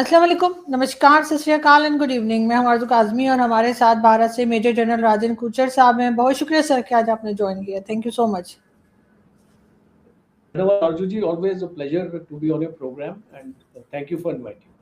अस्सलाम वालेकुम, नमस्कार, सत श्री अकाल एंड गुड इवनिंग। मैं हूं आरज़ू काज़मी और हमारे साथ भारत से मेजर जनरल राजन कुचर साहब हैं। बहुत शुक्रिया सर कि आज आपने ज्वाइन किया। Thank you so much. धन्यवाद Arju ji, always a pleasure to be on your program and thank you for inviting.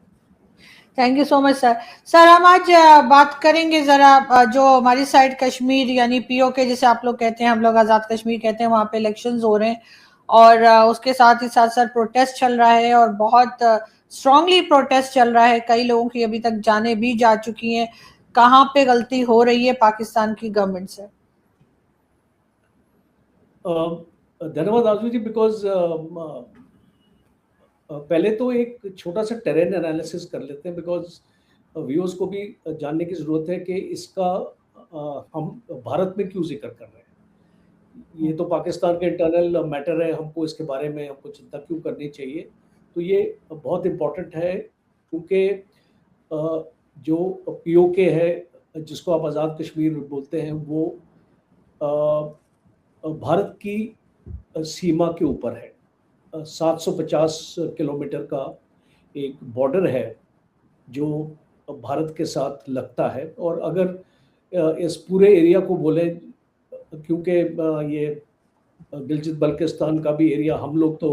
Thank you so much sir. Sir हम आज बात करेंगे ज़रा जो हमारी साइड कश्मीर यानी पीओके जिसे आप लोग कहते हैं, हम लोग आज़ाद कश्मीर कहते हैं, वहाँ पे इलेक्शंस हो रहे हैं और उसके साथ ही साथ सर प्रोटेस्ट चल रहा है और बहुत स्ट्रांगली प्रोटेस्ट चल रहा है। कई लोगों की अभी तक जानें भी जा चुकी हैं। कहाँ पे गलती हो रही है पाकिस्तान की गवर्नमेंट से? धन्यवाद आरजू जी, बिकॉज पहले तो एक छोटा सा टेरेन एनालिसिस कर लेते हैं, बिकॉज व्यूअर्स को भी जानने की ज़रूरत है कि इसका हम भारत में क्यों जिक्र कर रहे हैं। ये तो पाकिस्तान के इंटरनल मैटर है, हमको इसके बारे में हमको चिंता क्यों करनी चाहिए। तो ये बहुत इम्पोर्टेंट है क्योंकि जो पीओके है, जिसको आप आज़ाद कश्मीर बोलते हैं, वो भारत की सीमा के ऊपर है। 750 किलोमीटर का एक बॉर्डर है जो भारत के साथ लगता है। और अगर इस पूरे एरिया को बोले, क्योंकि ये गिलगित बल्किस्तान का भी एरिया, हम लोग तो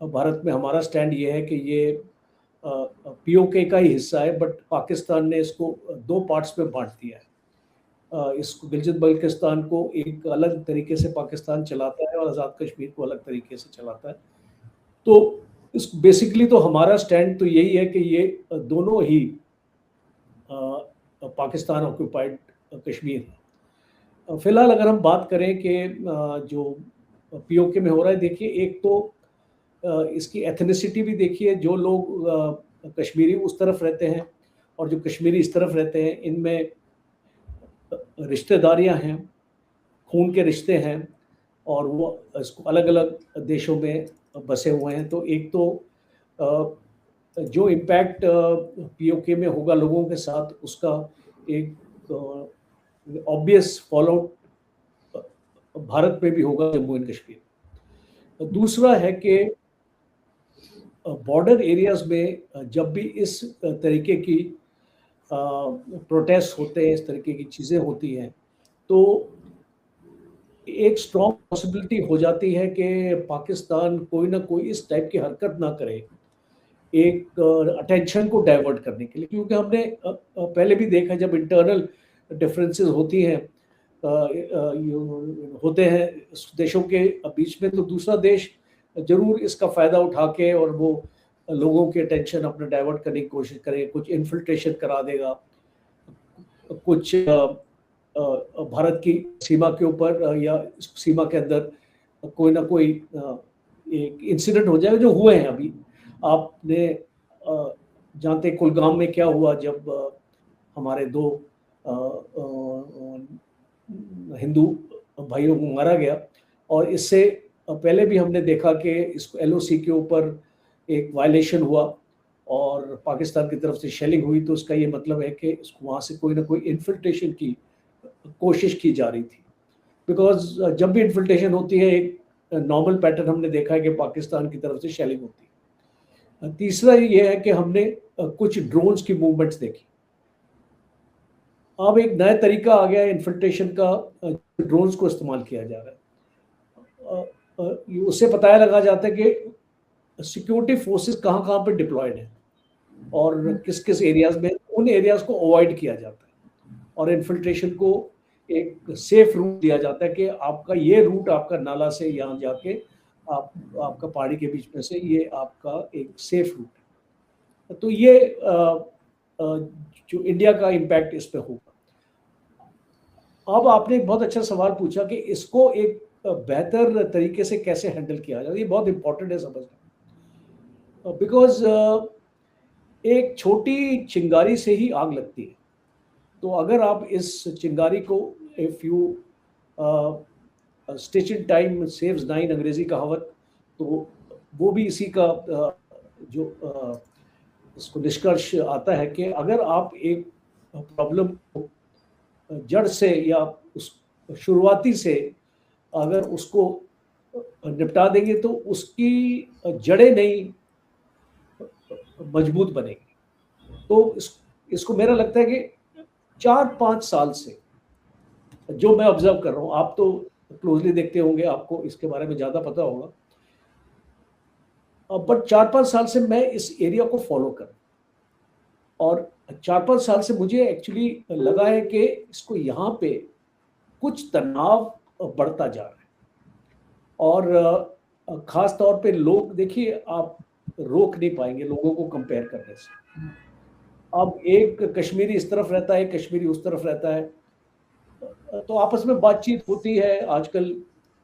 भारत में हमारा स्टैंड ये है कि ये पीओके का ही हिस्सा है, बट पाकिस्तान ने इसको दो पार्ट्स में बांट दिया है। इसको गिलगित बल्किस्तान को एक अलग तरीके से पाकिस्तान चलाता है और आज़ाद कश्मीर को अलग तरीके से चलाता है। तो इस बेसिकली तो हमारा स्टैंड तो यही है कि ये दोनों ही पाकिस्तान ऑक्यूपाइड कश्मीर है। फिलहाल अगर हम बात करें कि जो पीओके में हो रहा है, देखिए एक तो इसकी एथनिसिटी भी देखिए। जो लोग कश्मीरी उस तरफ रहते हैं और जो कश्मीरी इस तरफ रहते हैं, इनमें रिश्तेदारियां हैं, खून के रिश्ते हैं और वो इसको अलग अलग देशों में बसे हुए हैं। तो एक तो जो इम्पैक्ट पीओके में होगा लोगों के साथ, उसका एक ऑब्वियस फॉलोआउट भारत में भी होगा, जम्मू एंड कश्मीर। दूसरा है कि बॉर्डर एरियाज में जब भी इस तरीके की प्रोटेस्ट होते हैं, इस तरीके की चीज़ें होती हैं, तो एक स्ट्रॉन्ग पॉसिबिलिटी हो जाती है कि पाकिस्तान कोई ना कोई इस टाइप की हरकत ना करे, एक अटेंशन को डाइवर्ट करने के लिए। क्योंकि हमने पहले भी देखा, जब इंटरनल डिफरेंसेस होती हैं होते हैं देशों के बीच में, तो दूसरा देश जरूर इसका फ़ायदा उठा के और वो लोगों की अटेंशन अपने डाइवर्ट करने की कोशिश करे, कुछ इन्फिल्ट्रेशन करा देगा, कुछ भारत की सीमा के ऊपर या सीमा के अंदर कोई ना कोई एक इंसिडेंट हो जाएगा, जो हुए हैं अभी। आपने जानते कुलगाम में क्या हुआ, जब हमारे दो हिंदू भाइयों को मारा गया। और इससे पहले भी हमने देखा कि इसको एलओसी के ऊपर एक वायलेशन हुआ और पाकिस्तान की तरफ से शेलिंग हुई। तो उसका ये मतलब है कि इसको वहाँ से कोई ना कोई इन्फिल्ट्रेशन की कोशिश की जा रही थी। बिकॉज जब भी इन्फिल्ट्रेशन होती है, एक नॉर्मल पैटर्न हमने देखा है कि पाकिस्तान की तरफ से शेलिंग होती है। तीसरा ये है कि हमने कुछ ड्रोन्स की मूवमेंट्स देखी। अब एक नया तरीका आ गया है इन्फिल्ट्रेशन का, ड्रोन्स को इस्तेमाल किया जा रहा है। उससे पता लगा जाता है कि सिक्योरिटी फोर्सेस कहाँ कहाँ पर डिप्लॉयड है और किस किस एरियाज में। उन एरियाज को अवॉइड किया जाता है और इन्फिल्ट्रेशन को एक सेफ रूट दिया जाता है कि आपका ये रूट, आपका नाला से यहाँ जाके आपका पहाड़ी के बीच में से ये आपका एक सेफ रूट है। तो ये जो इंडिया का इम्पैक्ट इस पे होगा। अब आपने एक बहुत अच्छा सवाल पूछा कि इसको एक बेहतर तरीके से कैसे हैंडल किया जाए। ये बहुत इंपॉर्टेंट है समझना, बिकॉज एक छोटी चिंगारी से ही आग लगती है। तो अगर आप इस चिंगारी को, if you stitch in time saves 9 अंग्रेजी कहावत, तो वो भी इसी का जो इसको निष्कर्ष आता है कि अगर आप एक प्रॉब्लम को जड़ से या उस शुरुआती से अगर उसको निपटा देंगे, तो उसकी जड़ें नहीं मजबूत बनेगी। तो इसको मेरा लगता है कि 4-5 साल से जो मैं ऑब्जर्व कर रहा हूँ, आप तो क्लोजली देखते होंगे, आपको इसके बारे में ज़्यादा पता होगा, बट 4-5 साल से मैं इस एरिया को फॉलो कर रहा हूँ और 4-5 साल से मुझे एक्चुअली लगा है कि इसको यहाँ पे कुछ तनाव बढ़ता जा रहा है और ख़ास तौर पे लोग, देखिए आप रोक नहीं पाएंगे लोगों को कंपेयर करने से। अब एक कश्मीरी इस तरफ रहता है, कश्मीरी उस तरफ रहता है, तो आपस में बातचीत होती है। आजकल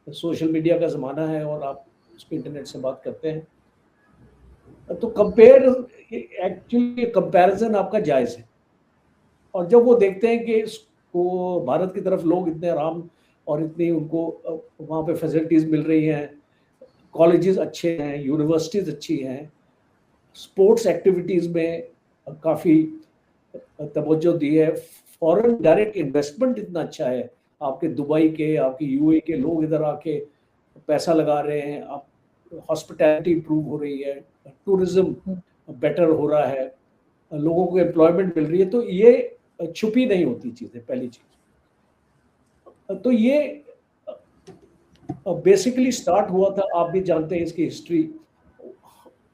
सोशल मीडिया का ज़माना है और आप उसके इंटरनेट से बात करते हैं, तो एक्चुअली कंपैरिजन आपका जायज़ है। और जब वो देखते हैं कि इसको भारत की तरफ लोग इतने आराम और इतनी उनको वहाँ पे फैसिलिटीज़ मिल रही हैं, कॉलेजेस अच्छे हैं, यूनिवर्सिटीज़ अच्छी हैं, स्पोर्ट्स एक्टिविटीज़ में काफ़ी तवज्जो दी है, फॉरेन डायरेक्ट इन्वेस्टमेंट इतना अच्छा है, आपके दुबई के, आपके यूएई के लोग इधर आके पैसा लगा रहे हैं, आप हॉस्पिटैलिटी इंप्रूव हो रही है, टूरिज्म बेटर हो रहा है, लोगों को एम्प्लॉयमेंट मिल रही है, तो ये छुपी नहीं होती चीज़ें, पहली चीज़। तो ये बेसिकली स्टार्ट हुआ था, आप भी जानते हैं इसकी हिस्ट्री,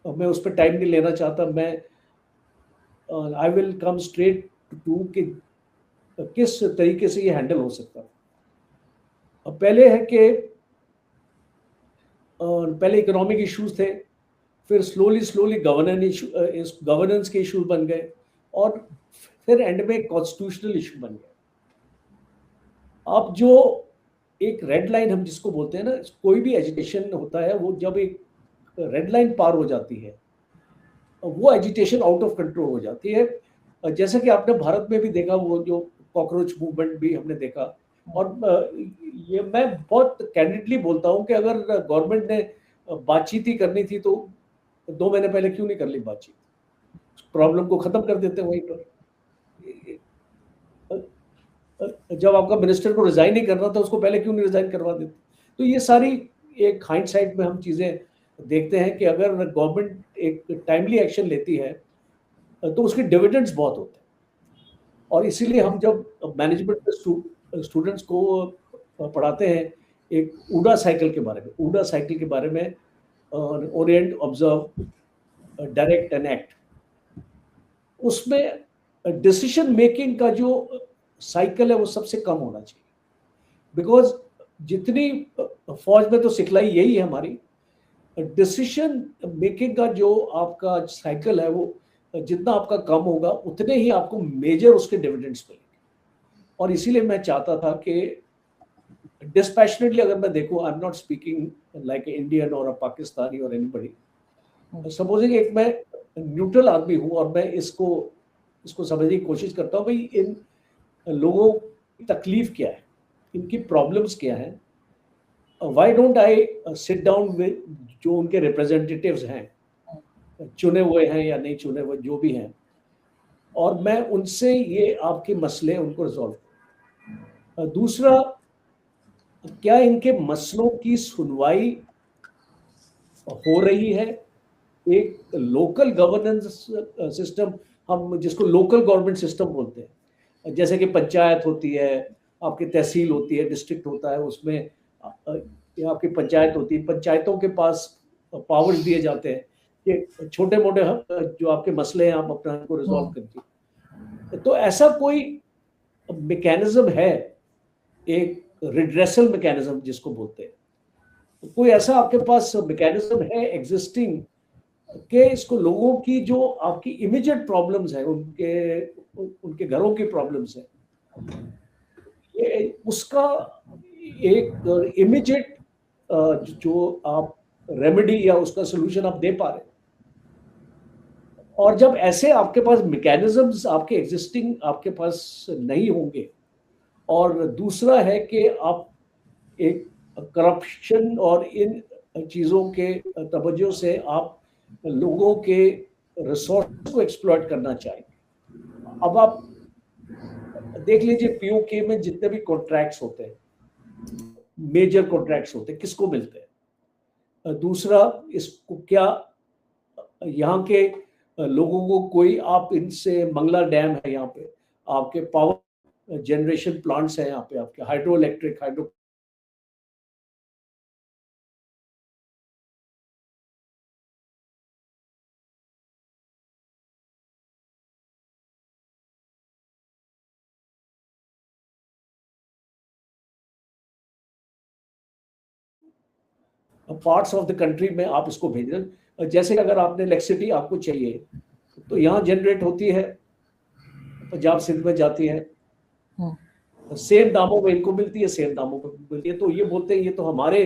मैं उस पर टाइम नहीं लेना चाहता, मैं I will come straight to कि किस तरीके से ये हैंडल हो सकता है। अब पहले है कि पहले इकोनॉमिक इश्यूज थे, फिर स्लोली गवर्नेंस के इश्यूज बन गए और फिर एंड में कॉन्स्टिट्यूशनल इशू बन गए। अब जो एक रेड लाइन हम जिसको बोलते हैं ना, कोई भी एजिटेशन होता है, वो जब एक रेड लाइन पार हो जाती है वो एजिटेशन आउट ऑफ कंट्रोल हो जाती है। जैसा कि आपने भारत में भी देखा, वो जो कॉकरोच मूवमेंट भी हमने देखा। और ये मैं बहुत कैंडिडली बोलता हूँ कि अगर गवर्नमेंट ने बातचीत ही करनी थी तो 2 महीने पहले क्यों नहीं कर ली बातचीत, प्रॉब्लम को खत्म कर देते वहीं पर। जब आपका मिनिस्टर को रिजाइन नहीं करना था, उसको पहले क्यों नहीं रिजाइन करवा देते। तो ये सारी एक हाइंडसाइट में हम चीज़ें देखते हैं कि अगर गवर्नमेंट एक टाइमली एक्शन लेती है तो उसके डिविडेंड्स बहुत होते हैं। और इसीलिए हम जब मैनेजमेंट में स्टूडेंट्स को पढ़ाते हैं एक ऊडा साइकिल के बारे में, Orient, observe, direct and act, उसमें डिसीजन मेकिंग का जो साइकिल है वो सबसे कम होना चाहिए। बिकॉज जितनी फौज में तो सिखलाई यही है हमारी, डिसीजन मेकिंग का जो आपका साइकिल है वो जितना आपका कम होगा उतने ही आपको मेजर उसके डिविडेंड्स मिलेंगे। और इसीलिए मैं चाहता था कि डिस्पैशनेटली अगर मैं देखूं, I am not speaking like a Indian और अ पाकिस्तानी और एनीबडी, सपोजिंग एक मैं न्यूट्रल आदमी हूं और मैं इसको समझने की कोशिश करता हूं, भाई इन लोगों की तकलीफ क्या है, इनकी प्रॉब्लम्स क्या है, why don't I sit down with जो उनके रिप्रेजेंटेटिव्स हैं, चुने हुए हैं या नहीं चुने हुए जो भी हैं, और मैं उनसे ये आपके मसले उनको रिजॉल्व करूं। दूसरा, क्या इनके मसलों की सुनवाई हो रही है। एक लोकल गवर्नेंस सिस्टम, हम जिसको लोकल गवर्नमेंट सिस्टम बोलते हैं, जैसे कि पंचायत होती है, आपकी तहसील होती है, डिस्ट्रिक्ट होता है, उसमें आपकी पंचायत होती है, पंचायतों के पास पावर्स दिए जाते हैं कि छोटे मोटे जो आपके मसले हैं आप अपना को रिजॉल्व कीजिए। तो ऐसा कोई मैकेनिज्म है, एक रिड्रेसल मैकेनिज्म जिसको बोलते हैं, तो कोई ऐसा आपके पास मैकेनिज्म है एग्जिस्टिंग कि इसको लोगों की जो आपकी इमीडिएट प्रॉब्लम्स है, उनके घरों की प्रॉब्लम्स है, ये उसका एक इमीडिएट जो आप रेमेडी या उसका सोल्यूशन आप दे पा रहे हैं। और जब ऐसे आपके पास मैकेनिज्म्स आपके एग्जिस्टिंग आपके पास नहीं होंगे, और दूसरा है कि आप एक करप्शन और इन चीज़ों के तवज्जो से आप लोगों के रिसोर्स को एक्सप्लॉइट करना चाहिए। अब आप देख लीजिए पीओके में जितने भी कॉन्ट्रैक्ट्स होते हैं, मेजर कॉन्ट्रैक्ट्स होते हैं, किसको मिलते हैं। दूसरा, इसको क्या यहाँ के लोगों को कोई, आप इनसे मंगला डैम है यहाँ पे, आपके पावर जनरेशन प्लांट्स हैं यहाँ पे, आपके hydro electric hydro parts of the country में आप इसको भेज रहे। जैसे अगर आपने इलेक्ट्रिसिटी आपको चाहिए तो यहाँ जनरेट होती है, पंजाब सिंध में जाती है, सेम दामों में इनको मिलती है, सेम दामों में मिलती है। तो ये बोलते हैं ये तो हमारे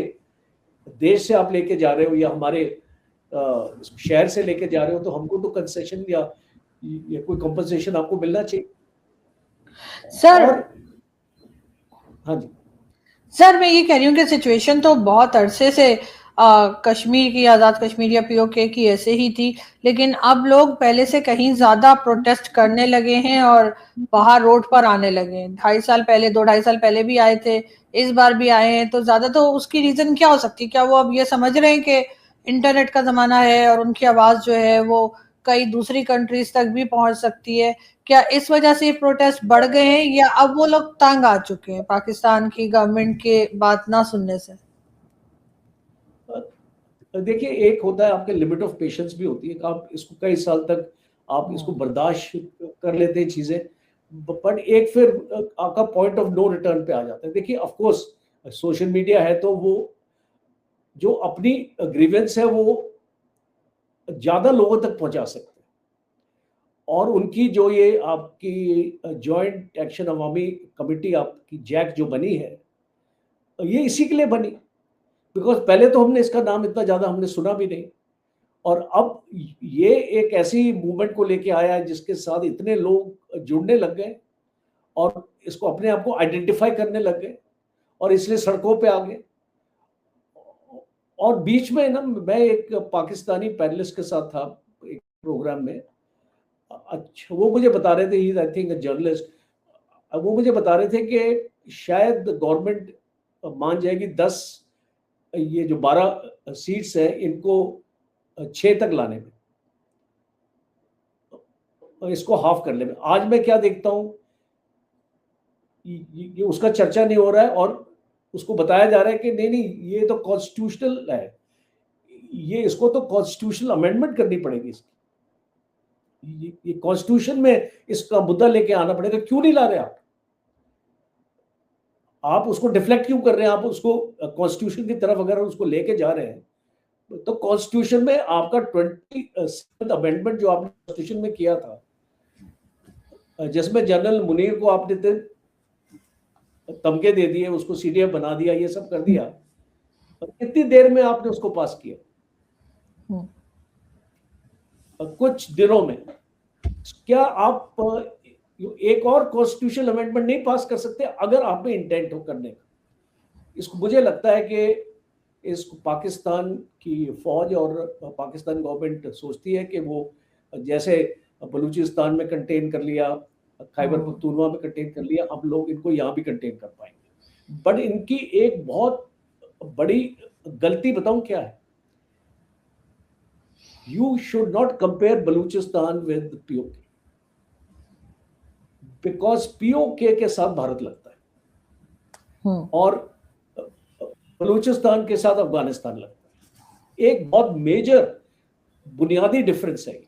देश से आप लेके जा रहे हो या हमारे शहर से लेके जा रहे हो, तो हमको तो कंसेशन या कोई कंपनसेशन आपको मिलना चाहिए सर। हाँ जी सर, मैं ये कह रही हूँ कि सिचुएशन तो बहुत अरसे से कश्मीर की, आज़ाद कश्मीर या पीओके की ऐसे ही थी, लेकिन अब लोग पहले से कहीं ज़्यादा प्रोटेस्ट करने लगे हैं और बाहर रोड पर आने लगे हैं। 2.5 साल पहले, 2-2.5 साल पहले भी आए थे, इस बार भी आए हैं। तो ज़्यादा तो उसकी रीज़न क्या हो सकती है? क्या वो अब ये समझ रहे हैं कि इंटरनेट का ज़माना है और उनकी आवाज़ जो है वो कई दूसरी कंट्रीज तक भी पहुंच सकती है? क्या इस वजह से प्रोटेस्ट बढ़ गए हैं या अब वो लोग तंग आ चुके हैं पाकिस्तान की गवर्नमेंट के बात ना सुनने से? देखिए, एक होता है आपके लिमिट ऑफ पेशेंस भी होती है कि आप इसको कई साल तक आप इसको बर्दाश्त कर लेते हैं चीजें, बट एक फिर आपका पॉइंट ऑफ नो रिटर्न पे आ जाता है। देखिए, ऑफ कोर्स सोशल मीडिया है तो वो जो अपनी ग्रीवेंस है वो ज्यादा लोगों तक पहुंचा सकते हैं, और उनकी जो ये आपकी जॉइंट एक्शन अवामी कमेटी आपकी जैक जो बनी है, ये इसी के लिए बनी, बिकॉज पहले तो हमने इसका नाम इतना ज्यादा हमने सुना भी नहीं, और अब ये एक ऐसी मूवमेंट को लेके आया है जिसके साथ इतने लोग जुड़ने लग गए और इसको अपने आप को आइडेंटिफाई करने लग गए और इसलिए सड़कों पे आ गए। और बीच में ना मैं एक पाकिस्तानी पैनलिस्ट के साथ था एक प्रोग्राम में, अच्छा वो मुझे बता रहे थे, ही आई थिंक जर्नलिस्ट, वो मुझे बता रहे थे कि शायद गवर्नमेंट मान जाएगी 10, ये जो 12 सीट्स हैं इनको 6 तक लाने में, इसको हाफ करने में। आज मैं क्या देखता हूं, ये उसका चर्चा नहीं हो रहा है और उसको बताया जा रहा है कि नहीं नहीं ये तो कॉन्स्टिट्यूशनल है, ये इसको तो कॉन्स्टिट्यूशनल अमेंडमेंट करनी पड़ेगी इसकी, ये कॉन्स्टिट्यूशन में इसका मुद्दा लेके आना पड़ेगा। क्यों नहीं ला रहे आप उसको डिफ्लेक्ट क्यों कर रहे हैं? आप उसको कॉन्स्टिट्यूशन की तरफ अगर उसको लेके जा रहे हैं तो कॉन्स्टिट्यूशन में आपका 27th अमेंडमेंट जो आपने कॉन्स्टिट्यूशन में किया था, जिसमें जनरल मुनीर को आपने तमगे दे दिए, उसको सीडीएफ बना दिया, ये सब कर दिया, कितनी देर में आपने उसको पास किया? कुछ दिनों में। क्या आप एक और कॉन्स्टिट्यूशनल अमेंडमेंट नहीं पास कर सकते अगर आप में इंटेंट हो करने का? इसको मुझे लगता है कि इस पाकिस्तान की फौज और पाकिस्तान गवर्नमेंट सोचती है कि वो जैसे बलूचिस्तान में कंटेन कर लिया, खैबर पख्तूनवा में कंटेन कर लिया, अब लोग इनको यहाँ भी कंटेन कर पाएंगे। बट इनकी एक बहुत बड़ी गलती बताऊं क्या है? You should not compare Balochistan with PoK, because PoK के साथ भारत लगता है और बलूचिस्तान के साथ अफगानिस्तान लगता है। एक बहुत मेजर बुनियादी डिफरेंस है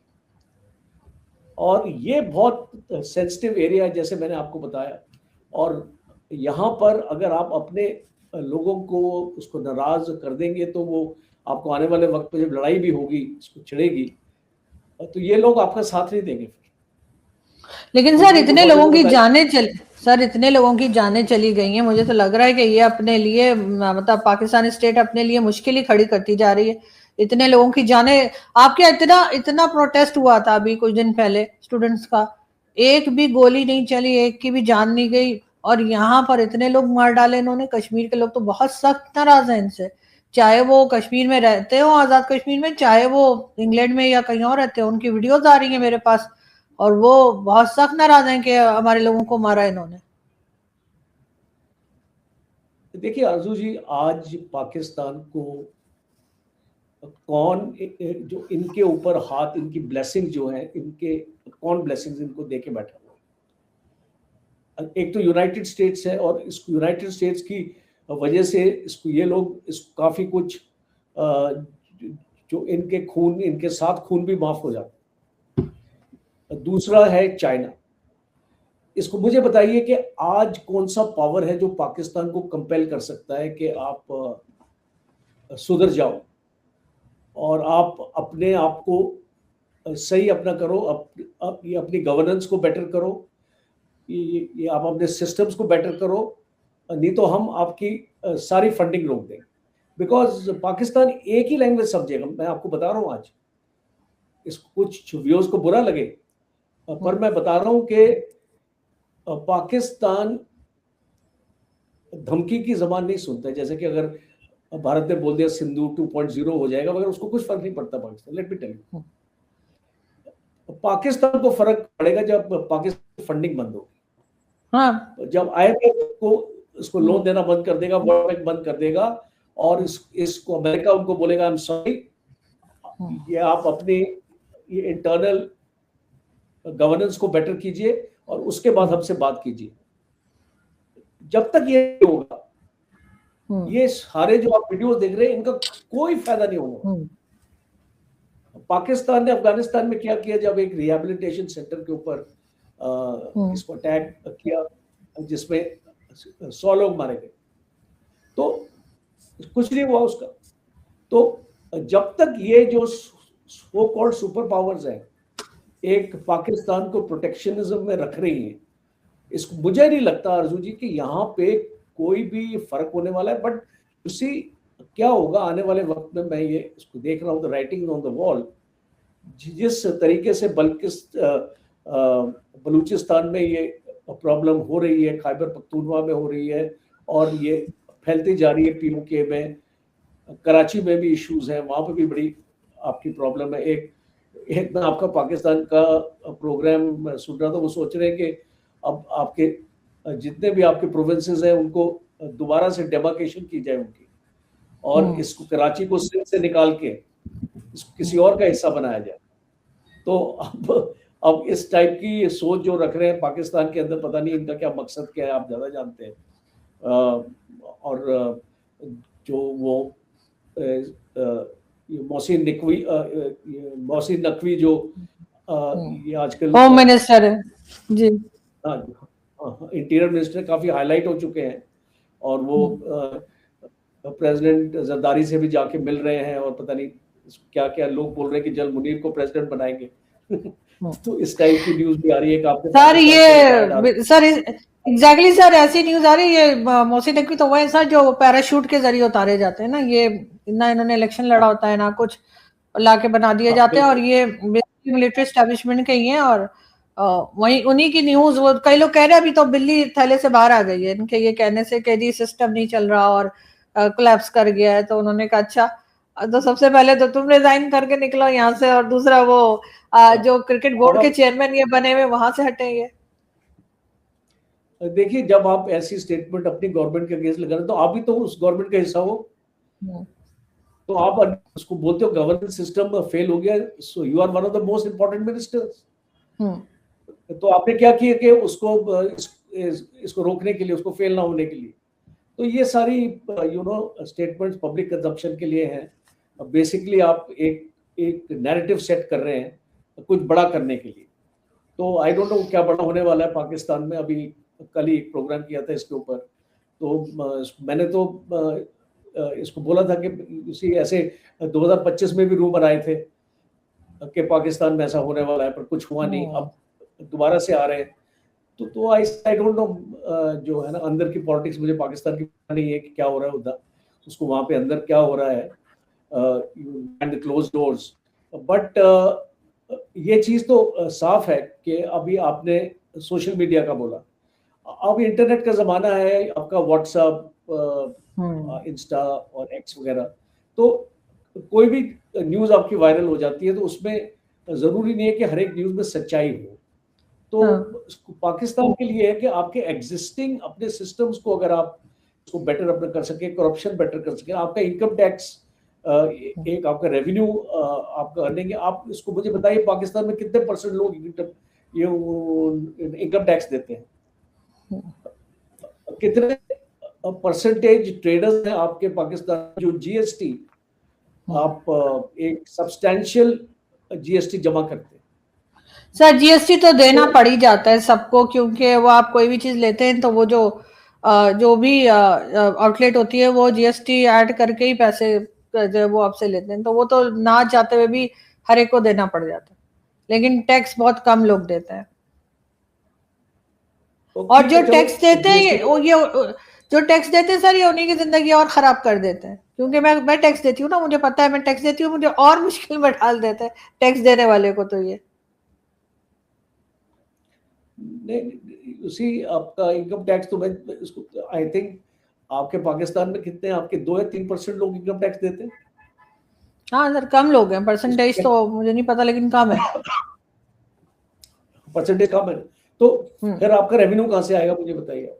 और ये बहुत सेंसिटिव एरिया है जैसे मैंने आपको बताया। और यहाँ पर अगर आप अपने लोगों को उसको नाराज कर देंगे तो वो आपको आने वाले वक्त में जब लड़ाई भी होगी इसको छिड़ेगी तो ये लोग आपका साथ नहीं देंगे फिर। लेकिन सर इतने लोगों की जानें चली गई हैं, मुझे तो लग रहा है कि ये अपने लिए, मतलब पाकिस्तान स्टेट अपने लिए मुश्किल ही खड़ी करती जा रही है। इतने लोगों की जानें, आपके इतना प्रोटेस्ट हुआ था अभी कुछ दिन पहले स्टूडेंट्स का, एक भी गोली नहीं चली, एक की भी जान नहीं गई, और यहाँ पर इतने लोग मार डाले इन्होंने। कश्मीर के लोग तो बहुत सख्त नाराज हैं इनसे, चाहे वो कश्मीर में रहते हो, आजाद कश्मीर में, चाहे वो इंग्लैंड में या कहीं और रहते हो। उनकी वीडियोज आ रही है मेरे पास और वो बहुत सख्त नाराज हैं कि हमारे लोगों को मारा इन्होंने। देखिए आरजू जी, आज पाकिस्तान को कौन जो इनके ऊपर हाथ, इनकी ब्लेसिंग जो है, इनके कौन ब्लेसिंग्स इनको देके बैठा हुआ। एक तो यूनाइटेड स्टेट्स है, और इस यूनाइटेड स्टेट्स की वजह से इसको ये लोग इसको काफी कुछ जो इनके साथ खून भी माफ हो जाता। दूसरा है चाइना। इसको मुझे बताइए कि आज कौन सा पावर है जो पाकिस्तान को कंपेल कर सकता है कि आप सुधर जाओ और आप अपने आप को सही अपना करो, ये अपनी गवर्नेंस को बेटर करो, ये आप अपने सिस्टम्स को बेटर करो, नहीं तो हम आपकी सारी फंडिंग रोक देंगे। बिकॉज पाकिस्तान एक ही लैंग्वेज समझेगा, मैं आपको बता रहा हूँ आज। इसको कुछ व्यूअर्स को बुरा लगे, पर मैं बता रहा हूँ कि पाकिस्तान धमकी की जबान नहीं सुनता है। जैसे कि अगर भारत ने बोल दिया सिंधु 2.0 हो जाएगा, मगर उसको कुछ फर्क नहीं पड़ता Pakistan. Let me tell you, Pakistan को फर्क पड़ेगा जब पाकिस्तान फंडिंग बंद होगी। हाँ, जब IMF को इसको लोन देना बंद कर देगा, वर्ल्ड बैंक बंद कर देगा, और इसको अमेरिका उनको बोलेगा आई एम सॉरी, ये आप अपनी ये इंटरनल गवर्नेंस को बेटर कीजिए और उसके बाद हमसे बात कीजिए। जब तक ये होगा, ये सारे जो आप वीडियो देख रहे हैं, इनका कोई फायदा नहीं होगा। पाकिस्तान ने अफगानिस्तान में क्या किया, जब एक रिहेबिलिटेशन सेंटर के ऊपर इसको अटैक किया जिसमें 100 लोग मारे गए, तो कुछ नहीं हुआ उसका। तो जब तक ये जो सो कॉल्ड सुपर पावर्स हैं एक पाकिस्तान को प्रोटेक्शनिज्म में रख रही हैं, इसको मुझे नहीं लगता अर्जू जी कि यहाँ पे कोई भी फर्क होने वाला है। बट उसी क्या होगा आने वाले वक्त में, मैं ये इसको देख रहा हूँ, the writing on the wall. जिस तरीके से बलूचिस्तान में ये प्रॉब्लम हो रही है, खैबर पख्तूनख्वा में हो रही है, और ये फैलती जा रही है POK में, कराची में भी इश्यूज हैं, वहाँ पे भी बड़ी आपकी प्रॉब्लम है। एक मैं आपका पाकिस्तान का प्रोग्राम सुन रहा था, वो सोच रहे हैं कि अब आपके जितने भी आपके प्रोविंसेस हैं उनको दोबारा से डेमार्केशन की जाए उनकी, और इसको कराची को सिंध से निकाल के इसको किसी और का हिस्सा बनाया जाए। तो अब इस टाइप की सोच जो रख रहे हैं पाकिस्तान के अंदर, पता नहीं इनका क्या मकसद क्या है, आप ज़्यादा जानते हैं। और जो वो मोहसिन नकवी जो ये आजकल होम मिनिस्टर है जी, इंटीरियर मिनिस्टर काफ़ी हाईलाइट हो चुके हैं, और वो प्रेसिडेंट जरदारी से भी जाके मिल रहे हैं, और पता नहीं क्या क्या लोग बोल रहे हैं कि जल्द मुनीर को प्रेसिडेंट बनाएंगे। तो इस टाइप की न्यूज भी आ रही है कि आपके सर ये सर एग्जैक्टली सर ऐसी न्यूज आ रही है। ये मोहसिन नकवी तो वो है सर जो पैराशूट के जरिए उतारे जाते हैं ना, ये ना इन्होंने इलेक्शन लड़ा होता है ना कुछ, ला के बना दिए जाते हैं, और ये मिलिट्री एस्टेब्लिशमेंट के ही हैं। और वही उन्हीं की न्यूज, वो कई लोग कह रहे हैं अभी तो बिल्ली थैले से बाहर आ गई है इनके ये कहने से कि जी सिस्टम नहीं चल रहा और कोलैप्स कर गया है। तो उन्होंने कहा अच्छा, तो सबसे पहले तो तुम रिजाइन करके निकलो यहाँ से, और दूसरा वो जो क्रिकेट बोर्ड के चेयरमैन ये बने हुए वहां से हटेंगे। देखिए, जब आप ऐसी स्टेटमेंट अपनी गवर्नमेंट के अगेंस्ट लगा रहे, तो आप भी तो उस गवर्नमेंट का हिस्सा हो, तो आप उसको बोलते हो गवर्नेंस सिस्टम फेल हो गया, so you are one of the most important ministers. तो आपने क्या किया कि उसको इसको रोकने के लिए, उसको फेल ना होने के लिए। तो ये सारी स्टेटमेंट्स पब्लिक कंजम्पशन के लिए हैं। बेसिकली आप एक नैरेटिव सेट कर रहे हैं कुछ बड़ा करने के लिए। तो आई डोंट नो क्या बड़ा होने वाला है पाकिस्तान में। अभी कल ही एक प्रोग्राम किया था इसके ऊपर, तो मैंने तो इसको बोला था कि इसी ऐसे 2025 में भी रूम बनाए थे कि पाकिस्तान में ऐसा होने वाला है, पर कुछ हुआ नहीं। अब दोबारा से आ रहे हैं, तो आई डोंट नो जो है ना अंदर की पॉलिटिक्स, मुझे पाकिस्तान की नहीं है कि क्या हो रहा है उधर, उसको वहाँ पे अंदर क्या हो रहा है एंड क्लोज डोर्स। बट ये चीज़ तो साफ है कि अभी आपने सोशल मीडिया का बोला, अब इंटरनेट का ज़माना है, आपका व्हाट्सएप, इंस्टा और एक्स वगैरह, तो कोई भी न्यूज़ आपकी वायरल हो जाती है, तो उसमें ज़रूरी नहीं है कि हर एक न्यूज़ में सच्चाई हो। तो पाकिस्तान के लिए है कि आपके एग्जिस्टिंग अपने सिस्टम्स को अगर आप उसको बेटर अपना कर सके, करप्शन बेटर कर सके, आपका इनकम टैक्स एक आपका रेवेन्यू, आपका अर्निंग है। आप इसको मुझे बताइए पाकिस्तान में कितने परसेंट लोग ये इनकम टैक्स देते हैं? कितने परसेंटेज ट्रेडर्स हैं आपके पाकिस्तान जो जीएसटी, आप एक सब्सटैंशियल जीएसटी जमा करते हैं? सर जीएसटी तो देना पड़ ही जाता है सबको, क्योंकि वो आप कोई भी चीज लेते हैं तो वो जो भी आउटलेट होती है वो जीएसटी ऐड करके ही पैसे जो वो आपसे लेते हैं, तो वो तो ना चाहते हुए भी हर एक को देना पड़ जाता है, लेकिन टैक्स बहुत कम लोग देते हैं। और जो टैक्स देते हैं ये जो टैक्स देते हैं सर, ये उन्हीं की जिंदगी और खराब कर देते हैं, क्योंकि मैं टैक्स देती हूँ ना, मुझे पता है मैं टैक्स देती हूँ, मुझे और मुश्किल में डाल देते हैं टैक्स देने वाले को। तो ये नहीं, उसी आपका इनकम टैक्स तो मैं इसको आई थिंक आपके पाकिस्तान में कितने, आपके 2 या 3% लोग इनकम टैक्स देते हैं? हाँ सर, कम लोग हैं, परसेंटेज तो मुझे नहीं पता, लेकिन कम है। परसेंटेज कम है, तो फिर आपका रेवेन्यू कहाँ से आएगा मुझे बताइए?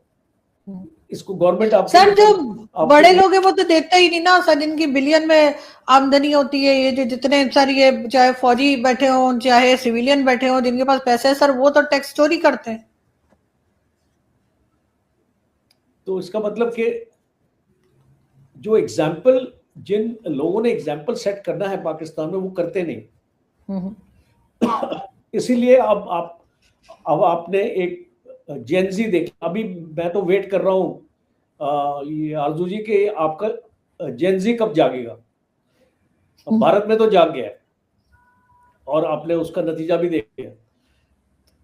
इसको गवर्नमेंट आपको सर जो बड़े लोग हैं वो तो देते ही नहीं ना सर, जिनकी बिलियन में आमदनी होती है, ये जो जितने सर ये चाहे फौजी बैठे हों चाहे सिविलियन बैठे हों, जिनके पास पैसे है सर, वो तो टैक्स चोरी करते हैं। तो इसका मतलब कि जो एग्जाम्पल, जिन लोगों ने एग्जाम्पल सेट करना है पाकिस्तान में, वो करते नहीं। इसीलिए अब आपने एक जेनजी देखा। अभी मैं तो वेट कर रहा हूँ ये आरजू जी के आपका जेनजी कब जागेगा। भारत में तो जाग गया है और आपने उसका नतीजा भी देख लिया।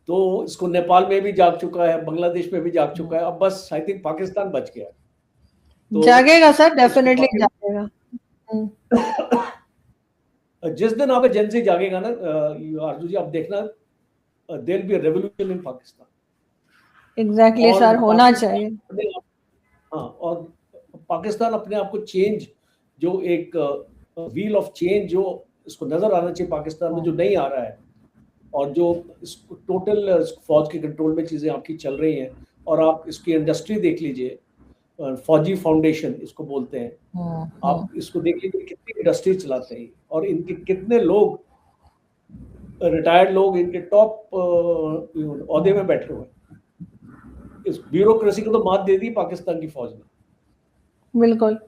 तो इसको नेपाल में भी जाग चुका है, बांग्लादेश में भी जाग चुका है, अब बस आई थिंक पाकिस्तान बच गया। तो जागेगा सर, डेफिनेटली जागेगा। जिस दिन आप जेनजी जागेगा ना आरजू जी, आप देखना there be revolution in Pakistan. Exactly sir, होना चाहिए। हाँ, और पाकिस्तान अपने आप को चेंज, जो एक व्हील ऑफ चेंज जो इसको नजर आना चाहिए पाकिस्तान में, जो नहीं आ रहा है, और जो टोटल फौज के कंट्रोल में चीजें आपकी चल रही हैं। और आप इसकी इंडस्ट्री देख लीजिए, फौजी फाउंडेशन इसको बोलते हैं, आप इसको देख लीजिए कितनी इंडस्ट्री चलाते हैं, और इनके कितने लोग रिटायर्ड लोग इनके टॉप ओहदे में बैठे हुए हैं। इस ब्यूरोक्रेसी को तो मात दे दी पाकिस्तान की फौज ने। बिल्कुल।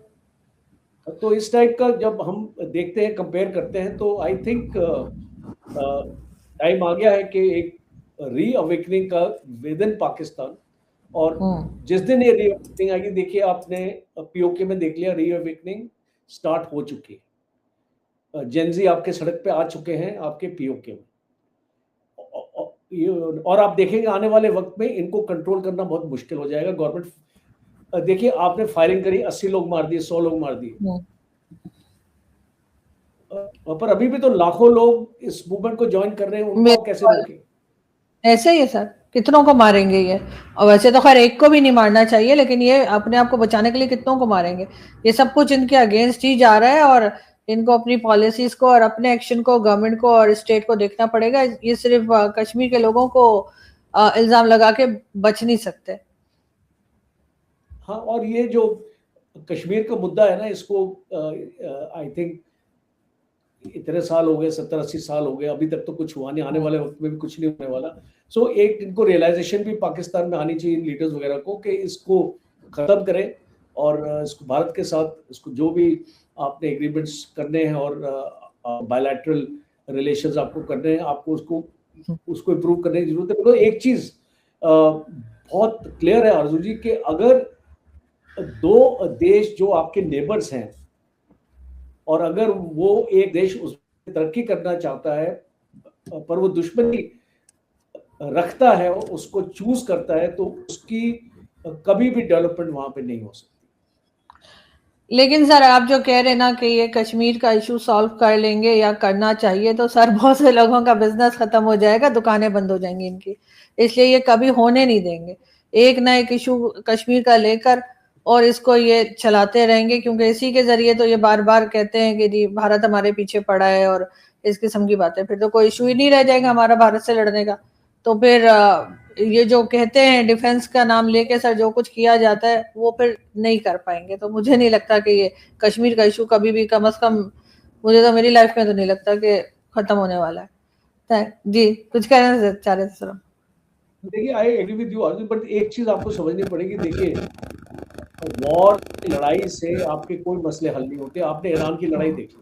तो इस टाइप का जब हम देखते हैं, कंपेयर करते हैं, तो आई थिंक टाइम आ गया है कि एक री अवेकनिंग का विद इन पाकिस्तान। और जिस दिन ये री अवेकनिंग आएगी, देखिए आपने पीओके में देख लिया, री अवेकनिंग स्टार्ट हो चुकी है। जेनजी आपके सड़क पे आ चुके हैं आपके पीओके में, और आप देखेंगे आने वाले वक्त में इनको कंट्रोल करना बहुत मुश्किल हो जाएगा। गवर्नमेंट, देखिए आपने फायरिंग करी, 80 लोग मार दिए, 100 लोग मार दिए, पर अभी भी तो लाखों लोग इस मूवमेंट को ज्वाइन कर रहे हैं, उनको आप कैसे रोकेंगे? ऐसे ही है सर, कितनों को मारेंगे ये? और वैसे तो खैर एक को भी नहीं मारना चाहिए, लेकिन ये अपने आप को बचाने के लिए कितनों को मारेंगे? ये सब कुछ इनके अगेंस्ट ही जा रहा है, और इनको अपनी पॉलिसीज को और अपने एक्शन को, गवर्नमेंट को और स्टेट को देखना पड़ेगा। ये सिर्फ कश्मीर के लोगों को इल्जाम लगा के बच नहीं सकते। हाँ, और ये जो कश्मीर का मुद्दा है ना, इसको आई थिंक इतने साल हो गए, 70-80 साल हो गए, अभी तक तो कुछ हुआ नहीं, आने वाले वक्त में भी कुछ नहीं होने वाला। सो एक इनको रियलाइजेशन भी पाकिस्तान में आनी चाहिए, लीडर्स वगैरह को, कि इसको खत्म करें, और इसको भारत के साथ इसको जो भी आपने एग्रीमेंट्स करने हैं और बायलैटरल रिलेशंस आपको करने हैं, आपको उसको इम्प्रूव करने की जरूरत है। तो एक चीज बहुत क्लियर है आरजू जी, कि अगर दो देश जो आपके नेबर्स हैं, और अगर वो एक देश उसमें तरक्की करना चाहता है पर वो दुश्मनी रखता है, उसको चूज करता है, तो उसकी कभी भी डेवलपमेंट वहां पे नहीं हो सकती। लेकिन सर आप जो कह रहे हैं ना कि ये कश्मीर का इशू सॉल्व कर लेंगे या करना चाहिए, तो सर बहुत से लोगों का बिजनेस खत्म हो जाएगा, दुकानें बंद हो जाएंगी इनकी, इसलिए ये कभी होने नहीं देंगे। एक ना एक इशू कश्मीर का लेकर और इसको ये चलाते रहेंगे, क्योंकि इसी के जरिए तो ये बार बार कहते हैं कि जी भारत हमारे पीछे पड़ा है और इस किस्म की बातें। फिर तो कोई इशू ही नहीं रह जाएगा हमारा भारत से लड़ने का। तो फिर ये जो कहते हैं डिफेंस का नाम लेके सर जो कुछ किया जाता है वो फिर नहीं कर पाएंगे, तो मुझे नहीं लगता कि ये कश्मीर का इशू कभी भी कम से कम मुझे तो मेरी लाइफ में तो नहीं लगता कि खत्म होने वाला है। जी कुछ कहना चाह रहे थे सर? देखिए I agree with you Arjun, but एक चीज आपको समझनी पड़ेगी। देखिए वॉर की लड़ाई से आपके कोई मसले हल नहीं होते। आपने ईरान की लड़ाई देखी,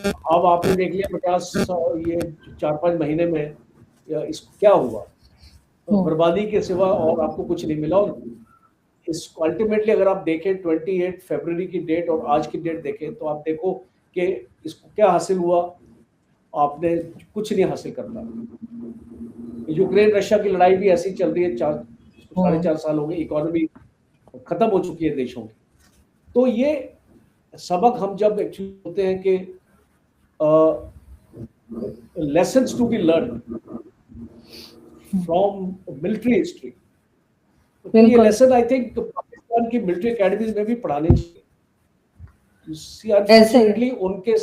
अब आपने देख लिया 50 ये 4-5 महीने में इसको क्या हुआ, बर्बादी के सिवा और आपको कुछ नहीं मिला। और इस अल्टीमेटली अगर आप देखें 28 फरवरी की डेट और आज की डेट देखें तो आप देखो कि इसको क्या हासिल हुआ, आपने कुछ नहीं हासिल कर पाया। यूक्रेन रशिया की लड़ाई भी ऐसी चल रही है, 4.5 साल हो गए, इकोनॉमी खत्म हो चुकी है देशों की। तो ये सबक हम जब एक्चुअली होते हैं कि lessons to be learn from military history, तो ये लेसन आई थिंक पाकिस्तान की मिलिट्री एकेडमीज में भी पढ़ाने चाहिए। अनफॉर्चुनेटली उनके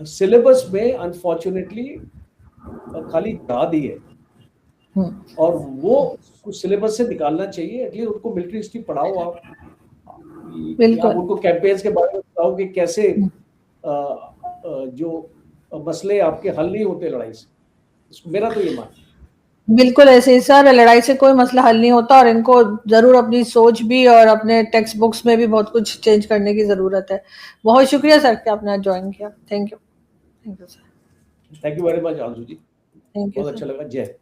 सिलेबस में अनफॉर्चुनेटली खाली धा दी है, और वो सिलेबस से निकालना चाहिए। एटलीस्ट उनको मिलिट्री हिस्ट्री पढ़ाओ आप उनको कैंपेन्स के बारे में बताओ कि कैसे जो मसले आपके हल नहीं होते लड़ाई से। मेरा तो ये मानना है। बिल्कुल ऐसे ही सर, लड़ाई से कोई मसला हल नहीं होता और इनको जरूर अपनी सोच भी और अपने टेक्स्ट बुक्स में भी बहुत कुछ चेंज करने की जरूरत है। बहुत शुक्रिया सर कि आपने ज्वाइन किया। Thank you sir. Thank you very much आंसू जी, थैंक यू, बहुत अच्छा लगा। जय